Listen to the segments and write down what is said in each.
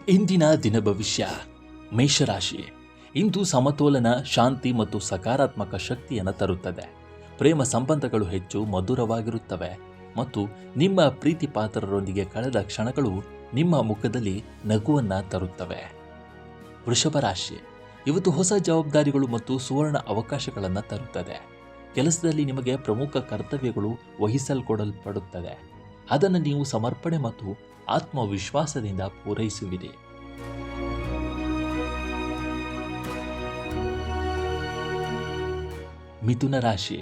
ಇಂದಿನ ದಿನ ಭವಿಷ್ಯ. ಮೇಷರಾಶಿ. ಇಂದು ಸಮತೋಲನ, ಶಾಂತಿ ಮತ್ತು ಸಕಾರಾತ್ಮಕ ಶಕ್ತಿಯನ್ನು ತರುತ್ತದೆ. ಪ್ರೇಮ ಸಂಬಂಧಗಳು ಹೆಚ್ಚು ಮಧುರವಾಗಿರುತ್ತವೆ ಮತ್ತು ನಿಮ್ಮ ಪ್ರೀತಿ ಪಾತ್ರರೊಂದಿಗೆ ಕಳೆದ ಕ್ಷಣಗಳು ನಿಮ್ಮ ಮುಖದಲ್ಲಿ ನಗುವನ್ನು ತರುತ್ತವೆ. ವೃಷಭ ರಾಶಿ. ಇವತ್ತು ಹೊಸ ಜವಾಬ್ದಾರಿಗಳು ಮತ್ತು ಸುವರ್ಣ ಅವಕಾಶಗಳನ್ನು ತರುತ್ತದೆ. ಕೆಲಸದಲ್ಲಿ ನಿಮಗೆ ಪ್ರಮುಖ ಕರ್ತವ್ಯಗಳು ವಹಿಸಲ್ಪಡಲ್ಪಡುತ್ತದೆ. ಅದನ್ನು ನೀವು ಸಮರ್ಪಣೆ ಮತ್ತು ಆತ್ಮವಿಶ್ವಾಸದಿಂದ ಪೂರೈಸುವಿರಿ. ಮಿಥುನ ರಾಶಿ.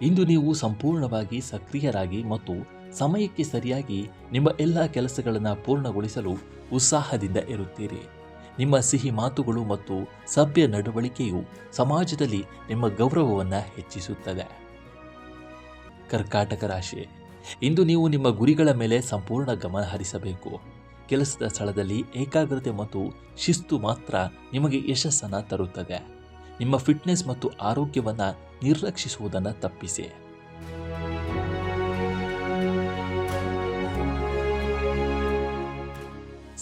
ಇಂದು ನೀವು ಸಂಪೂರ್ಣವಾಗಿ ಸಕ್ರಿಯರಾಗಿ ಮತ್ತು ಸಮಯಕ್ಕೆ ಸರಿಯಾಗಿ ನಿಮ್ಮ ಎಲ್ಲ ಕೆಲಸಗಳನ್ನು ಪೂರ್ಣಗೊಳಿಸಲು ಉತ್ಸಾಹದಿಂದ ಇರುತ್ತೀರಿ. ನಿಮ್ಮ ಸಿಹಿ ಮಾತುಗಳು ಮತ್ತು ಸಭ್ಯ ನಡವಳಿಕೆಯು ಸಮಾಜದಲ್ಲಿ ನಿಮ್ಮ ಗೌರವವನ್ನು ಹೆಚ್ಚಿಸುತ್ತದೆ. ಕರ್ಕಾಟಕ ರಾಶಿ. ಇಂದು ನೀವು ನಿಮ್ಮ ಗುರಿಗಳ ಮೇಲೆ ಸಂಪೂರ್ಣ ಗಮನ ಹರಿಸಬೇಕು. ಕೆಲಸದ ಸ್ಥಳದಲ್ಲಿ ಏಕಾಗ್ರತೆ ಮತ್ತು ಶಿಸ್ತು ಮಾತ್ರ ನಿಮಗೆ ಯಶಸ್ಸನ್ನು ತರುತ್ತದೆ. ನಿಮ್ಮ ಫಿಟ್ನೆಸ್ ಮತ್ತು ಆರೋಗ್ಯವನ್ನು ನಿರ್ಲಕ್ಷಿಸುವುದನ್ನು ತಪ್ಪಿಸಿ.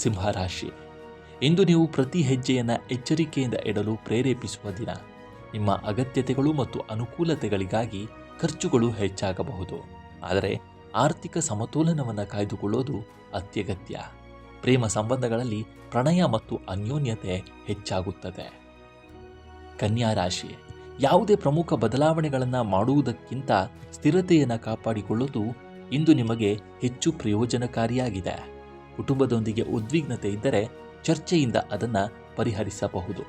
ಸಿಂಹರಾಶಿ. ಇಂದು ನೀವು ಪ್ರತಿ ಹೆಜ್ಜೆಯನ್ನು ಎಚ್ಚರಿಕೆಯಿಂದ ಇಡಲು ಪ್ರೇರೇಪಿಸುವ ದಿನ. ನಿಮ್ಮ ಅಗತ್ಯತೆಗಳು ಮತ್ತು ಅನುಕೂಲತೆಗಳಿಗಾಗಿ ಖರ್ಚುಗಳು ಹೆಚ್ಚಾಗಬಹುದು, ಆದರೆ ಆರ್ಥಿಕ ಸಮತೋಲನವನ್ನು ಕಾಯ್ದುಕೊಳ್ಳೋದು ಅತ್ಯಗತ್ಯ. ಪ್ರೇಮ ಸಂಬಂಧಗಳಲ್ಲಿ ಪ್ರಣಯ ಮತ್ತು ಅನ್ಯೋನ್ಯತೆ ಹೆಚ್ಚಾಗುತ್ತದೆ. ಕನ್ಯಾ ರಾಶಿ. ಯಾವುದೇ ಪ್ರಮುಖ ಬದಲಾವಣೆಗಳನ್ನು ಮಾಡುವುದಕ್ಕಿಂತ ಸ್ಥಿರತೆಯನ್ನು ಕಾಪಾಡಿಕೊಳ್ಳುವುದು ಇಂದು ನಿಮಗೆ ಹೆಚ್ಚು ಪ್ರಯೋಜನಕಾರಿಯಾಗಿದೆ. ಕುಟುಂಬದೊಂದಿಗೆ ಉದ್ವಿಗ್ನತೆ ಇದ್ದರೆ ಚರ್ಚೆಯಿಂದ ಅದನ್ನು ಪರಿಹರಿಸಬಹುದು.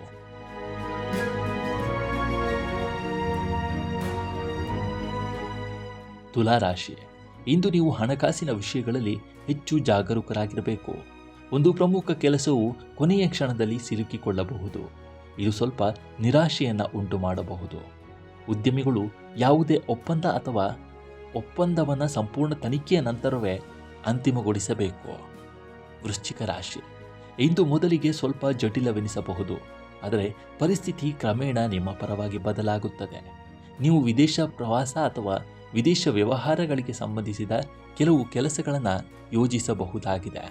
ತುಲಾರಾಶಿ. ಇಂದು ನೀವು ಹಣಕಾಸಿನ ವಿಷಯಗಳಲ್ಲಿ ಹೆಚ್ಚು ಜಾಗರೂಕರಾಗಿರಬೇಕು. ಒಂದು ಪ್ರಮುಖ ಕೆಲಸವು ಕೊನೆಯ ಕ್ಷಣದಲ್ಲಿ ಸಿಲುಕಿಕೊಳ್ಳಬಹುದು. ಇದು ಸ್ವಲ್ಪ ನಿರಾಶೆಯನ್ನು ಉಂಟು ಮಾಡಬಹುದು. ಉದ್ಯಮಿಗಳು ಯಾವುದೇ ಒಪ್ಪಂದ ಅಥವಾ ಒಪ್ಪಂದವನ್ನು ಸಂಪೂರ್ಣ ತನಿಖೆಯ ನಂತರವೇ ಅಂತಿಮಗೊಳಿಸಬೇಕು. ವೃಶ್ಚಿಕ ರಾಶಿ. ಇಂದು ಮೊದಲಿಗೆ ಸ್ವಲ್ಪ ಜಟಿಲವೆನಿಸಬಹುದು, ಆದರೆ ಪರಿಸ್ಥಿತಿ ಕ್ರಮೇಣ ನಿಮ್ಮ ಪರವಾಗಿ ಬದಲಾಗುತ್ತದೆ. ನೀವು ವಿದೇಶ ಪ್ರವಾಸ ಅಥವಾ ವಿದೇಶ ವ್ಯವಹಾರಗಳಿಗೆ ಸಂಬಂಧಿಸಿದ ಕೆಲವು ಕೆಲಸಗಳನ್ನು ಯೋಜಿಸಬಹುದಾಗಿದೆ.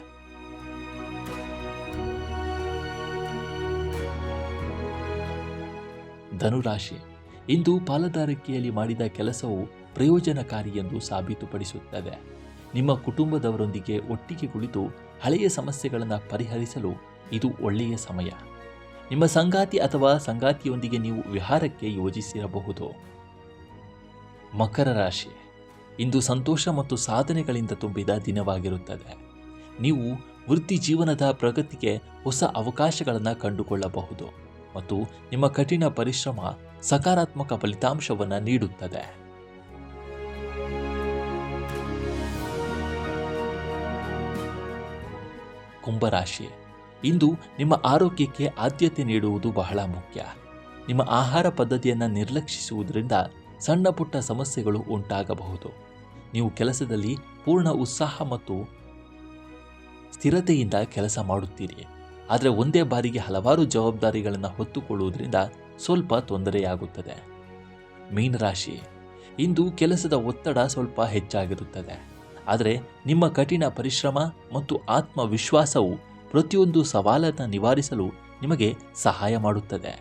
ಧನುರಾಶಿ. ಇಂದು ಪಾಲುದಾರಿಕೆಯಲ್ಲಿ ಮಾಡಿದ ಕೆಲಸವು ಪ್ರಯೋಜನಕಾರಿ ಎಂದು ಸಾಬೀತುಪಡಿಸುತ್ತದೆ. ನಿಮ್ಮ ಕುಟುಂಬದವರೊಂದಿಗೆ ಒಟ್ಟಿಗೆ ಕುಳಿತು ಹಳೆಯ ಸಮಸ್ಯೆಗಳನ್ನು ಪರಿಹರಿಸಲು ಇದು ಒಳ್ಳೆಯ ಸಮಯ. ನಿಮ್ಮ ಸಂಗಾತಿ ಅಥವಾ ಸಂಗಾತಿಯೊಂದಿಗೆ ನೀವು ವಿಹಾರಕ್ಕೆ ಯೋಜಿಸಿರಬಹುದು. ಮಕರ ರಾಶಿ. ಇಂದು ಸಂತೋಷ ಮತ್ತು ಸಾಧನೆಗಳಿಂದ ತುಂಬಿದ ದಿನವಾಗಿರುತ್ತದೆ. ನೀವು ವೃತ್ತಿ ಜೀವನದ ಪ್ರಗತಿಗೆ ಹೊಸ ಅವಕಾಶಗಳನ್ನು ಕಂಡುಕೊಳ್ಳಬಹುದು ಮತ್ತು ನಿಮ್ಮ ಕಠಿಣ ಪರಿಶ್ರಮ ಸಕಾರಾತ್ಮಕ ಫಲಿತಾಂಶವನ್ನು ನೀಡುತ್ತದೆ. ಕುಂಭರಾಶಿ. ಇಂದು ನಿಮ್ಮ ಆರೋಗ್ಯಕ್ಕೆ ಆದ್ಯತೆ ನೀಡುವುದು ಬಹಳ ಮುಖ್ಯ. ನಿಮ್ಮ ಆಹಾರ ಪದ್ಧತಿಯನ್ನು ನಿರ್ಲಕ್ಷಿಸುವುದರಿಂದ ಸಣ್ಣ ಪುಟ್ಟ ಸಮಸ್ಯೆಗಳು ಉಂಟಾಗಬಹುದು. ನೀವು ಕೆಲಸದಲ್ಲಿ ಪೂರ್ಣ ಉತ್ಸಾಹ ಮತ್ತು ಸ್ಥಿರತೆಯಿಂದ ಕೆಲಸ ಮಾಡುತ್ತೀರಿ, ಆದರೆ ಒಂದೇ ಬಾರಿಗೆ ಹಲವಾರು ಜವಾಬ್ದಾರಿಗಳನ್ನು ಹೊತ್ತುಕೊಳ್ಳುವುದರಿಂದ ಸ್ವಲ್ಪ ತೊಂದರೆಯಾಗುತ್ತದೆ. ಮೀನರಾಶಿ. ಇಂದು ಕೆಲಸದ ಒತ್ತಡ ಸ್ವಲ್ಪ ಹೆಚ್ಚಾಗಿರುತ್ತದೆ, ಆದರೆ ನಿಮ್ಮ ಕಠಿಣ ಪರಿಶ್ರಮ ಮತ್ತು ಆತ್ಮವಿಶ್ವಾಸವು ಪ್ರತಿಯೊಂದು ಸವಾಲನ್ನು ನಿವಾರಿಸಲು ನಿಮಗೆ ಸಹಾಯ ಮಾಡುತ್ತದೆ.